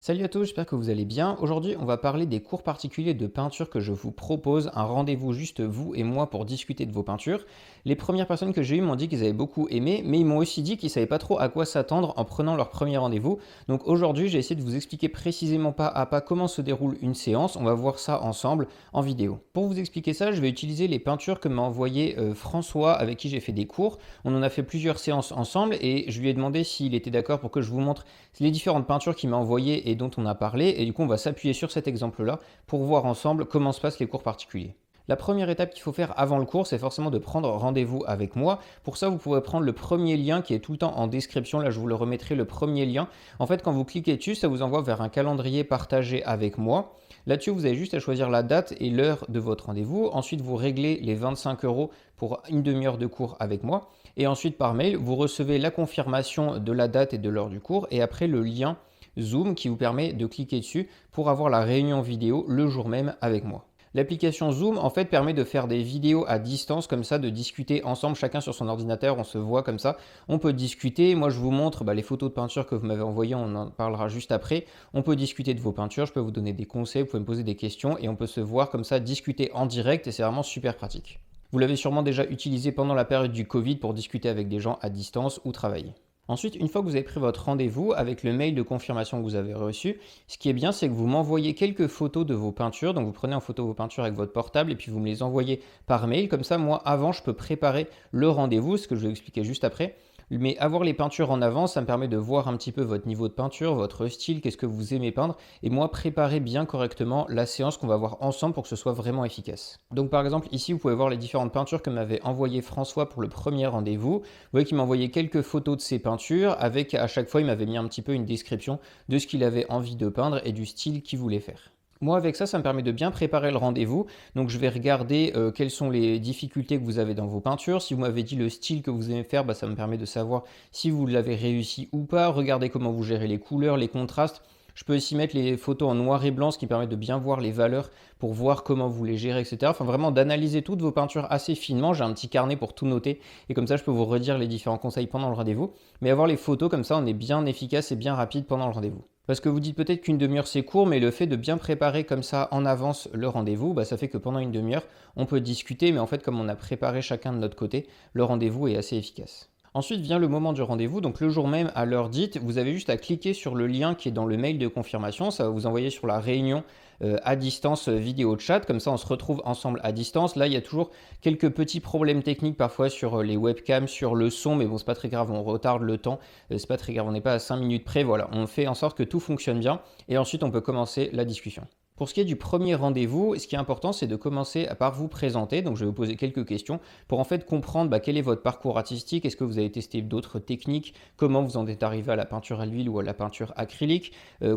Salut à tous, j'espère que vous allez bien. Aujourd'hui, on va parler des cours particuliers de peinture que je vous propose, un rendez-vous juste vous et moi pour discuter de vos peintures. Les premières personnes que j'ai eues m'ont dit qu'ils avaient beaucoup aimé, mais ils m'ont aussi dit qu'ils ne savaient pas trop à quoi s'attendre en prenant leur premier rendez-vous. Donc aujourd'hui, j'ai essayé de vous expliquer précisément pas à pas comment se déroule une séance. On va voir ça ensemble en vidéo. Pour vous expliquer ça, je vais utiliser les peintures que m'a envoyé François, avec qui j'ai fait des cours. On en a fait plusieurs séances ensemble et je lui ai demandé s'il était d'accord pour que je vous montre les différentes peintures qu'il m'a envoyées et dont on a parlé, et du coup on va s'appuyer sur cet exemple-là pour voir ensemble comment se passent les cours particuliers. La première étape qu'il faut faire avant le cours, c'est forcément de prendre rendez-vous avec moi. Pour ça, vous pourrez prendre le premier lien qui est tout le temps en description. Là, je vous le remettrai, le premier lien. En fait, quand vous cliquez dessus, ça vous envoie vers un calendrier partagé avec moi. Là-dessus, vous avez juste à choisir la date et l'heure de votre rendez-vous. Ensuite, vous réglez les 25 € pour une demi-heure de cours avec moi. Et ensuite, par mail, vous recevez la confirmation de la date et de l'heure du cours. Et après, le lien Zoom qui vous permet de cliquer dessus pour avoir la réunion vidéo le jour même avec moi. L'application Zoom en fait permet de faire des vidéos à distance comme ça, de discuter ensemble chacun sur son ordinateur, on se voit comme ça, on peut discuter, moi je vous montre les photos de peinture que vous m'avez envoyées, on en parlera juste après, on peut discuter de vos peintures, je peux vous donner des conseils, vous pouvez me poser des questions et on peut se voir comme ça, discuter en direct et c'est vraiment super pratique. Vous l'avez sûrement déjà utilisé pendant la période du Covid pour discuter avec des gens à distance ou travailler. Ensuite, une fois que vous avez pris votre rendez-vous avec le mail de confirmation que vous avez reçu, ce qui est bien, c'est que vous m'envoyez quelques photos de vos peintures. Donc, vous prenez en photo vos peintures avec votre portable et puis vous me les envoyez par mail. Comme ça, moi, avant, je peux préparer le rendez-vous, ce que je vais expliquer juste après. Mais avoir les peintures en avance, ça me permet de voir un petit peu votre niveau de peinture, votre style, qu'est-ce que vous aimez peindre, et moi préparer bien correctement la séance qu'on va voir ensemble pour que ce soit vraiment efficace. Donc par exemple, ici, vous pouvez voir les différentes peintures que m'avait envoyé François pour le premier rendez-vous. Vous voyez qu'il m'a envoyé quelques photos de ses peintures, avec à chaque fois, il m'avait mis un petit peu une description de ce qu'il avait envie de peindre et du style qu'il voulait faire. Moi, avec ça, ça me permet de bien préparer le rendez-vous. Donc, je vais regarder quelles sont les difficultés que vous avez dans vos peintures. Si vous m'avez dit le style que vous aimez faire, ça me permet de savoir si vous l'avez réussi ou pas. Regardez comment vous gérez les couleurs, les contrastes. Je peux aussi mettre les photos en noir et blanc, ce qui permet de bien voir les valeurs pour voir comment vous les gérez, etc. Enfin, vraiment d'analyser toutes vos peintures assez finement. J'ai un petit carnet pour tout noter et comme ça, je peux vous redire les différents conseils pendant le rendez-vous. Mais avoir les photos comme ça, on est bien efficace et bien rapide pendant le rendez-vous. Parce que vous dites peut-être qu'une demi-heure c'est court, mais le fait de bien préparer comme ça en avance le rendez-vous, ça fait que pendant une demi-heure, on peut discuter, mais en fait comme on a préparé chacun de notre côté, le rendez-vous est assez efficace. Ensuite vient le moment du rendez-vous, donc le jour même à l'heure dite, vous avez juste à cliquer sur le lien qui est dans le mail de confirmation, ça va vous envoyer sur la réunion à distance vidéo chat, comme ça on se retrouve ensemble à distance. Là il y a toujours quelques petits problèmes techniques parfois sur les webcams, sur le son, mais bon c'est pas très grave, on retarde le temps, c'est pas très grave, on n'est pas à 5 minutes près, voilà, on fait en sorte que tout fonctionne bien et ensuite on peut commencer la discussion. Pour ce qui est du premier rendez-vous, ce qui est important, c'est de commencer par vous présenter. Donc, je vais vous poser quelques questions pour en fait comprendre quel est votre parcours artistique. Est-ce que vous avez testé d'autres techniques? Comment vous en êtes arrivé à la peinture à l'huile ou à la peinture acrylique?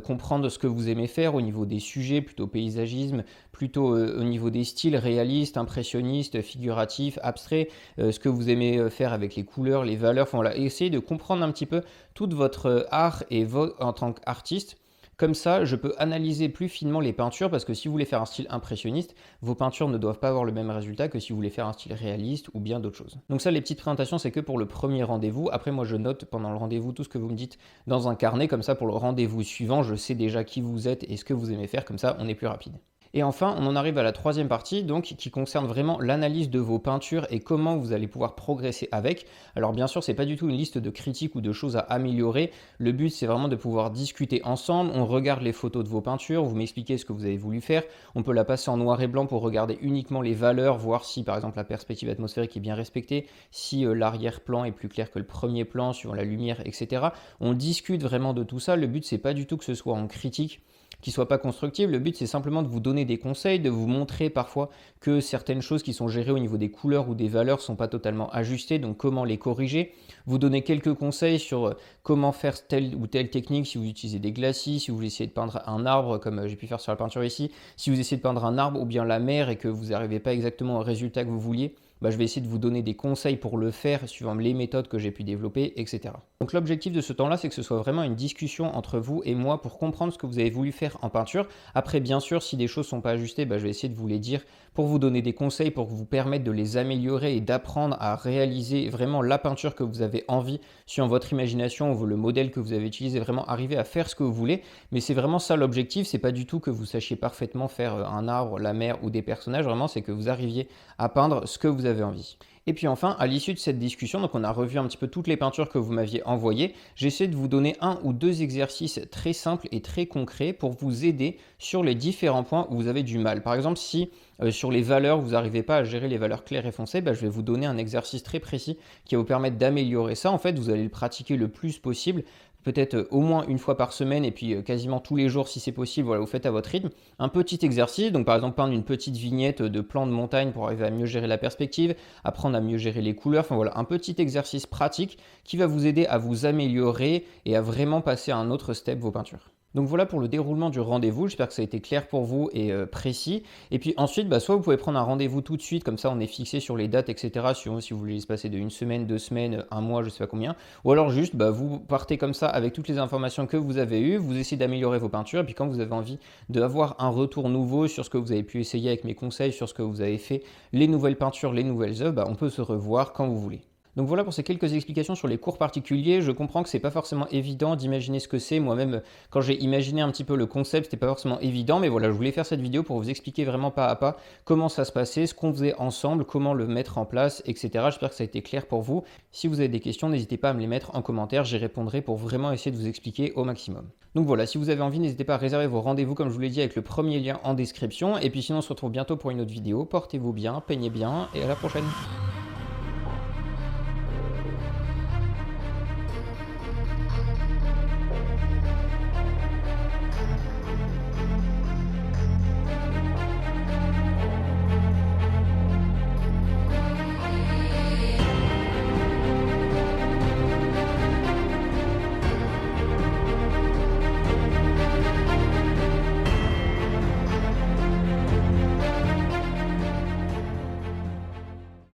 Comprendre ce que vous aimez faire au niveau des sujets, plutôt paysagisme, plutôt au niveau des styles réalistes, impressionnistes, figuratifs, abstraits, ce que vous aimez faire avec les couleurs, les valeurs. Enfin, voilà, essayez de comprendre un petit peu tout votre art et en tant qu'artiste. Comme ça, je peux analyser plus finement les peintures parce que si vous voulez faire un style impressionniste, vos peintures ne doivent pas avoir le même résultat que si vous voulez faire un style réaliste ou bien d'autres choses. Donc ça, les petites présentations, c'est que pour le premier rendez-vous. Après, moi, je note pendant le rendez-vous tout ce que vous me dites dans un carnet. Comme ça, pour le rendez-vous suivant, je sais déjà qui vous êtes et ce que vous aimez faire. Comme ça, on est plus rapide. Et enfin, on en arrive à la troisième partie, donc qui concerne vraiment l'analyse de vos peintures et comment vous allez pouvoir progresser avec. Alors bien sûr, c'est pas du tout une liste de critiques ou de choses à améliorer. Le but, c'est vraiment de pouvoir discuter ensemble. On regarde les photos de vos peintures, vous m'expliquez ce que vous avez voulu faire. On peut la passer en noir et blanc pour regarder uniquement les valeurs, voir si par exemple la perspective atmosphérique est bien respectée, si l'arrière-plan est plus clair que le premier plan, suivant la lumière, etc. On discute vraiment de tout ça. Le but, c'est pas du tout que ce soit en critique, qui ne soit pas constructive. Le but, c'est simplement de vous donner des conseils, de vous montrer parfois que certaines choses qui sont gérées au niveau des couleurs ou des valeurs ne sont pas totalement ajustées, donc comment les corriger. Vous donner quelques conseils sur comment faire telle ou telle technique si vous utilisez des glacis, si vous essayez de peindre un arbre, comme j'ai pu faire sur la peinture ici, si vous essayez de peindre un arbre ou bien la mer et que vous n'arrivez pas exactement au résultat que vous vouliez. je vais essayer de vous donner des conseils pour le faire suivant les méthodes que j'ai pu développer, etc. Donc l'objectif de ce temps-là, c'est que ce soit vraiment une discussion entre vous et moi pour comprendre ce que vous avez voulu faire en peinture. Après, bien sûr, si des choses ne sont pas ajustées, je vais essayer de vous les dire pour vous donner des conseils, pour vous permettre de les améliorer et d'apprendre à réaliser vraiment la peinture que vous avez envie suivant votre imagination ou le modèle que vous avez utilisé, vraiment arriver à faire ce que vous voulez. Mais c'est vraiment ça l'objectif, c'est pas du tout que vous sachiez parfaitement faire un arbre, la mer ou des personnages, vraiment c'est que vous arriviez à peindre ce que vous avez envie. Et puis enfin, à l'issue de cette discussion, donc on a revu un petit peu toutes les peintures que vous m'aviez envoyées, j'essaie de vous donner un ou deux exercices très simples et très concrets pour vous aider sur les différents points où vous avez du mal. Par exemple, si sur les valeurs, vous n'arrivez pas à gérer les valeurs claires et foncées, je vais vous donner un exercice très précis qui va vous permettre d'améliorer ça. En fait, vous allez le pratiquer le plus possible, peut-être au moins une fois par semaine et puis quasiment tous les jours si c'est possible, voilà, vous faites à votre rythme. Un petit exercice, donc par exemple peindre une petite vignette de plan de montagne pour arriver à mieux gérer la perspective, apprendre à mieux gérer les couleurs, enfin voilà, un petit exercice pratique qui va vous aider à vous améliorer et à vraiment passer à un autre step vos peintures. Donc voilà pour le déroulement du rendez-vous, j'espère que ça a été clair pour vous et précis. Et puis ensuite, soit vous pouvez prendre un rendez-vous tout de suite, comme ça on est fixé sur les dates, etc. Si vous voulez se passer de une semaine, 2 semaines, un mois, je ne sais pas combien. Ou alors juste, vous partez comme ça avec toutes les informations que vous avez eues, vous essayez d'améliorer vos peintures, et puis quand vous avez envie d'avoir un retour nouveau sur ce que vous avez pu essayer avec mes conseils, sur ce que vous avez fait, les nouvelles peintures, les nouvelles œuvres, on peut se revoir quand vous voulez. Donc voilà pour ces quelques explications sur les cours particuliers. Je comprends que c'est pas forcément évident d'imaginer ce que c'est. Moi-même, quand j'ai imaginé un petit peu le concept, c'était pas forcément évident. Mais voilà, je voulais faire cette vidéo pour vous expliquer vraiment pas à pas comment ça se passait, ce qu'on faisait ensemble, comment le mettre en place, etc. J'espère que ça a été clair pour vous. Si vous avez des questions, n'hésitez pas à me les mettre en commentaire. J'y répondrai pour vraiment essayer de vous expliquer au maximum. Donc voilà, si vous avez envie, n'hésitez pas à réserver vos rendez-vous, comme je vous l'ai dit, avec le premier lien en description. Et puis sinon, on se retrouve bientôt pour une autre vidéo. Portez-vous bien, peignez bien et à la prochaine.